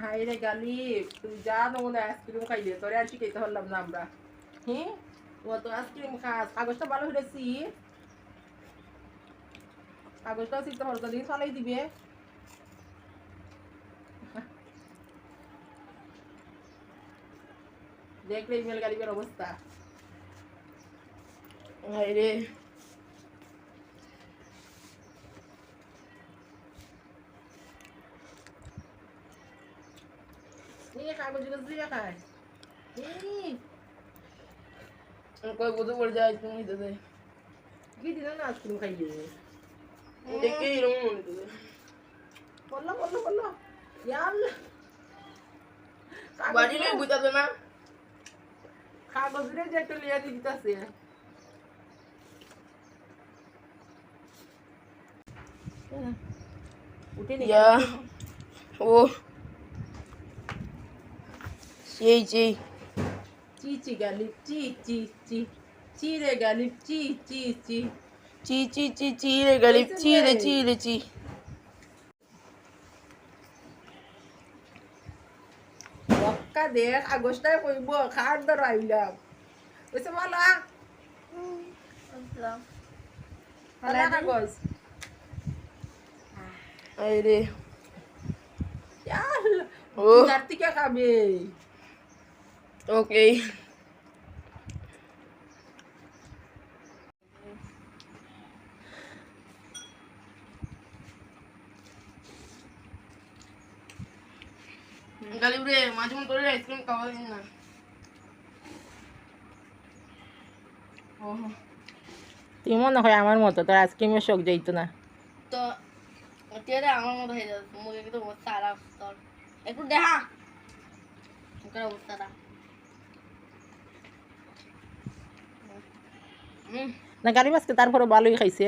High রে গালি, তুই যা নমুনা আইসক্রিম খাইলে তোরে আর শিখাইতে পারলাম না আমরা। হ্যাঁ, ও তো আইসক্রিম খাস, কাগজটা ভালো হয়েছি, কাগজটাও শিখতে পারো, দিন ফালাই দিবে। দেখলে ইমেল গালিবের অবস্থা। হাই রে নিয়ে কাগজ দিয়ে খায়। কই বুঝে পড়ে যায় তুমি দিতে কি দিন না আইসক্রিম খাইয়ে দেখে এরকম মনে করে বললো বললো বললো ইয়াল্লা বাড়ি নিয়ে বুঝাতে না কাগজ রে যে একটু লিয়া দিতেছে। উঠে নি ও সেই সেই চি চি গালি চি চি চি চি রে গালি চি চি চি চি চি চি চি রে গালি চি রে চি বক্কা দেখ কাগজটাই কইব খাট ধর আইলাম বুঝছে বলা বলা কাগজ আরে ও কার্তিকে খাবে ওকে গালি রে মাঝে মধ্যে তোর আইসক্রিম খাওয়া দিন না তুই মনে হয় আমার মতো তোর আইসক্রিমের শখ যাইতো না তো তেরে আমার মতো হয়ে যাচ্ছে মুখে কিন্তু অবস্থা আর তোর একটু দেখা মুখের অবস্থাটা না গাড়ি বাসকে তারপরে ভালোই খাইছে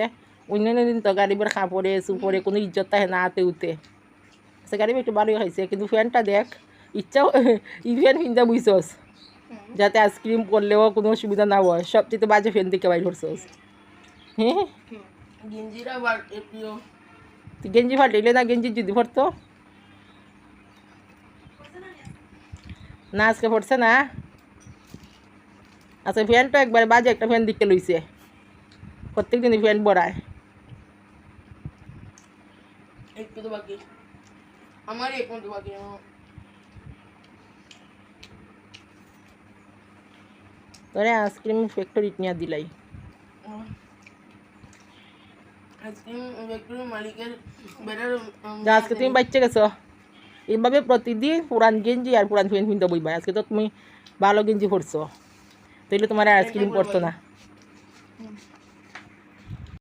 অন্যান্য দিন তো গাড়িবার খাপড়ে সুপরে কোনো ইজ্জত থাকে না আতে উতে সে গাড়ি একটু ভালোই খাইছে কিন্তু ফ্যানটা দেখ ইচ্ছাও ফ্যান কিনতে বুঝছস যাতে আইসক্রিম করলেও কোনো অসুবিধা না হয় সবচেয়ে বাজে ফ্যান থেকে বাইর করছস হ্যাঁ গেঞ্জিটা আবার একটু তুই গেঞ্জি ফাটাইলে না গেঞ্জি যদি পড়তো না আজকে পড়ছে না আচ্ছা ফ্যানটা একবার বাজে একটা ফ্যান দিকে লইছে প্রত্যেক দিনই ফ্যান বড়ায় একটু তো বাকি আমার এক মতো বাকি তোরে আইসক্রিম ফ্যাক্টরি নিয়ে দিলাই আইসক্রিম ফ্যাক্টরির মালিকের বেটার আজকে তুমি বাচ্চা গেছো এইভাবে প্রতিদিন পুরান গেঞ্জি আর পুরান ফ্যান কিনতে বইবা আজকে তো তুমি ভালো গেঞ্জি পরছো তাইলে তোমার আইসক্রিম পড়তো না